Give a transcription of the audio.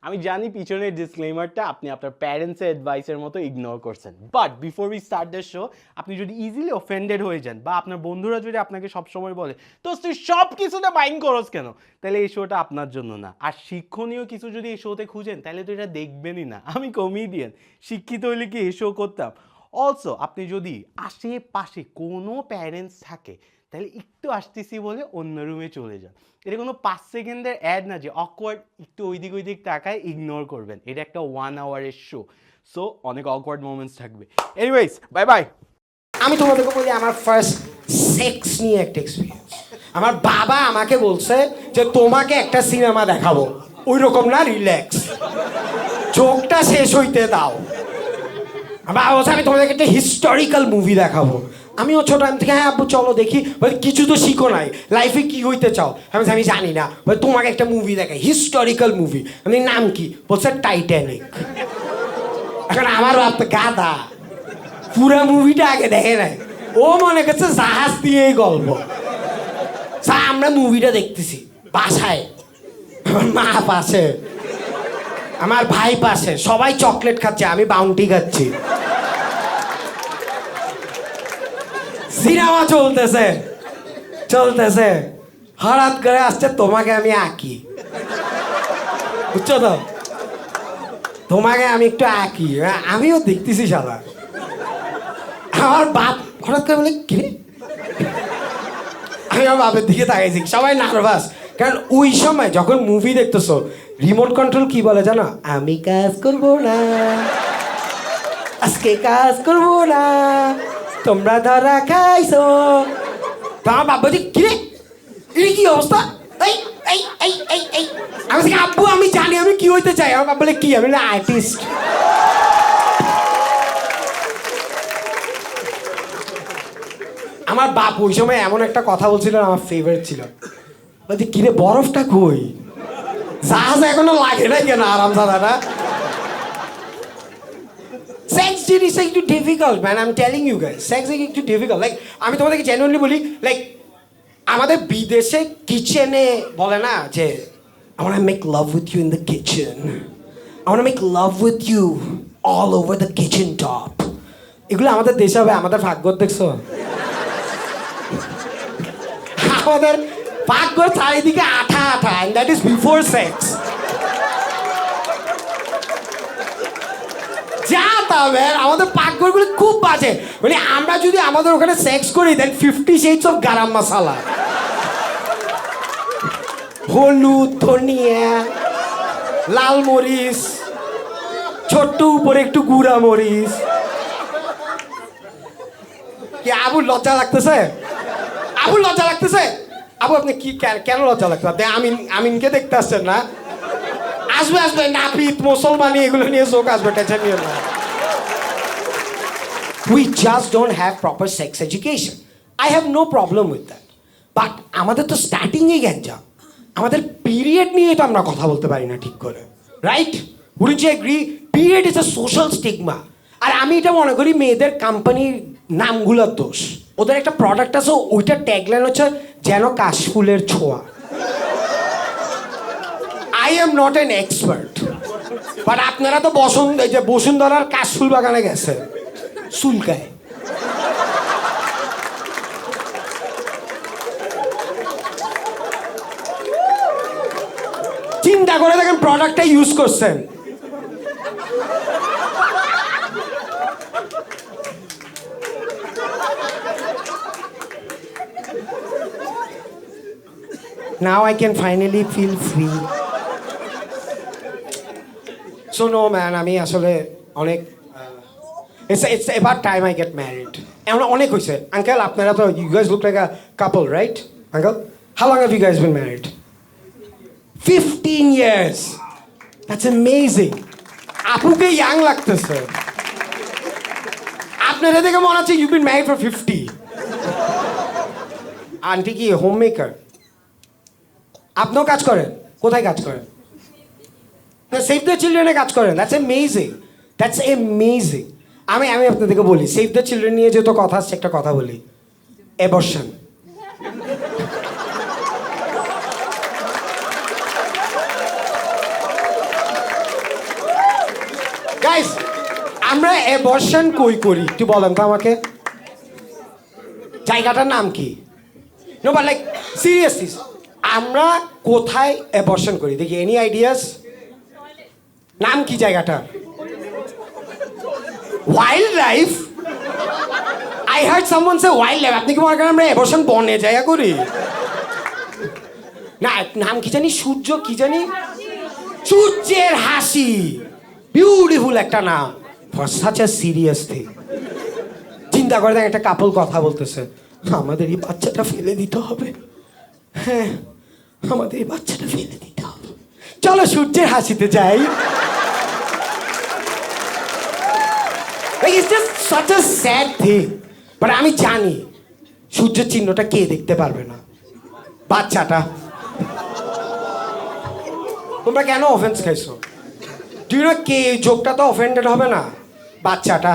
আমি জানি পিছনের ডিসক্লেমারটা আপনি আপনার প্যারেন্টসের অ্যাডভাইসের মতো ইগনোর করছেন, but before we start the show, আপনি যদি ইজিলি অফেন্ডেড হয়ে যান বা আপনার বন্ধুরা যদি আপনাকে সবসময় বলে তো তুই সব কিছুতে মাইন্ড করস কেন, তাহলে এই শোটা আপনার জন্য না। আর শিক্ষণীয় কিছু যদি এই শোতে খুঁজেন তাহলে তো এটা দেখবেনই না। আমি কমেডিয়ান, শিক্ষিত হইলে কি এই শো করতাম? অলসো আপনি যদি আশেপাশে কোনো প্যারেন্টস থাকে তাহলে একটু আসতেছি বলে অন্য রুমে চলে যান। এটা কোনো 5 সেকেন্ডের অ্যাড না যে অকওয়ার্ড একটু ওইদিক ওইদিক তাকায় ইগনোর করবেন। এটা একটা 1 আওয়ারের শো, সো অনেক অকওয়ার্ড মোমেন্টস থাকবে। Anyways, bye bye. আমি তোমাদেরকে বলি আমার ফার্স্ট সেক্স নিয়ে একটা এক্সপিরিয়েন্স। আমার বাবা আমাকে বলছে যে তোমাকে একটা সিনেমা দেখাবো, ওই রকম না, রিল্যাক্স, চোখটা শেষ হইতে দাও। বাবা বলছে আমি তোমাদেরকে একটা হিস্টোরিক্যাল মুভি দেখাবো। আমিও ছোট টাইম থেকে হ্যাঁ আব্বু চলো দেখি, কিছু তো শিখো নাই, লাইফে কি হইতে চাও? আমি জানি না, তোমাকে একটা মুভি দেখাই, হিস্টোরিক্যাল মুভি। আমি নাম কি? বলছে টাইটানিক। এখন আমার বাপ তো গাধা, পুরা মুভিটা আগে দেখে নাই, ও মনে করছে জাহাজ দিয়েই গল্প। আমরা মুভিটা দেখতেছি বাসায়, আমার মা পাশে, আমার ভাই পাশে, সবাই চকলেট খাচ্ছে, আমি বাউন্টি খাচ্ছি। সিনেমা চলতেছে চলতেছে, হঠাৎ করে আসছে তোমাকে আমি আঁকি, বুঝছো তো? তোমাকে আমি একটু আঁকি, আমিও দেখতেছি সাদা। আমার বাপ হঠাৎ করে বলে কি রে? আমি আমার বাপের দিকে তাকাইছি, সবাই নার্ভাস, কারণ ওই সময় যখন মুভি দেখতেছো রিমোট কন্ট্রোল কি বলে জানো? আমি কাজ করব না, আজকে কাজ করব না, তোমরা ধরা খাইছো। তো আমার বাপ বলছি কি রে, এই কি অবস্থা? এই এই এই এই এই আমি বলছি আব্বু আমি জানি আমি কি হইতে চাই। আমার বাপ বলে কি? আমি আর্টিস্ট। আমার বাপ ওই সময় এমন একটা কথা বলছিল, আমার ফেভারিট ছিল, বলছি কিরে বরফটা কই? জাহাজ এখনো লাগে না কেন আরামদাদাটা? সেক্স জিনিসটা একটু difficult man, I am telling you guys, sex একটু ডিফিকাল্ট। লাইক আমি তোমাদেরকে জেনুইনলি বলি, লাইক আমাদের বিদেশে কিচেনে বলে না যে I want to make love with you in the kitchen, I want to make love with you all over the kitchen top। এগুলো আমাদের দেশে হবে? আমাদের ভাগ্য দেখছো? আমাদের ভাগ্য চারিদিকে আঠা আঠা, and that is before sex। যা তা ম্যান, আমাদের পাকঘরগুলো খুব বাজে। মানে আমরা যদি আমাদের ওখানে সেক্স করি দেন 50 shades of গারাম মশালা, হলুদ, ধনিয়া, লাল মরিচ, ছোট্ট উপরে একটু গুঁড়া মরিচ। কি আবু লজ্জা লাগতেছে? আবু লজ্জা লাগতেছে? আবু আপনি কি কেন লজ্জা লাগতেছে? আপনি আমিনকে দেখতে আসছেন না? আসবে আসবে, নাপিত মুসলমানি এগুলো নিয়ে চোখ আসবে, টেনশন নিয়ে না। We just don't have proper sex education. I have no problem with that. But আমাদের তো স্টার্টিংয়ে গ্যাঞ্জাম, আমাদের পিরিয়ড নিয়ে তো আমরা কথা বলতে পারি না ঠিক করে, right? Wouldn't you agree? Period is a social stigma. আর আমি এটা মনে করি মেয়েদের কোম্পানির নামগুলোর দোষ। ওদের একটা প্রোডাক্ট আছে, ওইটা ট্যাগলাইন হচ্ছে যেন কাশফুলের ছোঁয়া। I am not an expert, but আপনারা তো বসুন্ধরার কাশফুল বাগানে গেছে, চুলকায়। চিন্তা করে দেখেন প্রোডাক্টটা ইউজ করছেন। Now I can finally feel free. So no man, আমি আসলে অনেক it's about time I get married. এমন অনেক হয়েছে আঙ্কেল, আপনারা তো you guys look like a couple, right? Uncle, how long have you guys been married? 15 years. That's amazing. আপুকে young লাগতেছে, আপনারা দেখে মনে হচ্ছে you've been married for 50. Aunty কি হোম মেকার? আপনিও কাজ করেন? কোথায় কাজ করেন? সেভ দ্য চিলড্রেনে কাজ করেন? That's amazing, that's amazing. আমি আপনাদেরকে বলি, সেভ দ্য চিলড্রেন নিয়ে যেহেতু কথা আসছে, একটা কথা বলি, অ্যাবর্শন। গাইস আমরা অ্যাবর্শন কই করি একটু বলেন তো আমাকে জায়গাটার নাম কি নো বাট লাইক সিরিয়াসলি আমরা কোথায় অ্যাবর্শন করি দেখি এনি আইডিয়াস নাম কি জায়গাটা wild life I hard someone say wild life আপনি কি মনে করেন আমরা অ্যাবর্শন বনে জায়গা করি না নাম কি জানি সূর্য কি জানি সূর্যের হাসি বিউটিফুল একটা নাম for such a serious thing চিন্তা করে দেখ একটা কাপল কথা বলতেছে আমাদের এই বাচ্চাটা ফেলে দিতে হবে হ্যাঁ আমাদের এই বাচ্চাটা ফেলে দিতে হবে চলো সূর্যের হাসিতে যাই it's just such a sad thing but আমি জানি সূর্যের চিহ্নটা কে দেখতে পারবে না বাচ্চাটা তোমরা কেন অফেন্স খাইছো তুই না কে জোকটা তো অফেন্ডেড হবে না বাচ্চাটা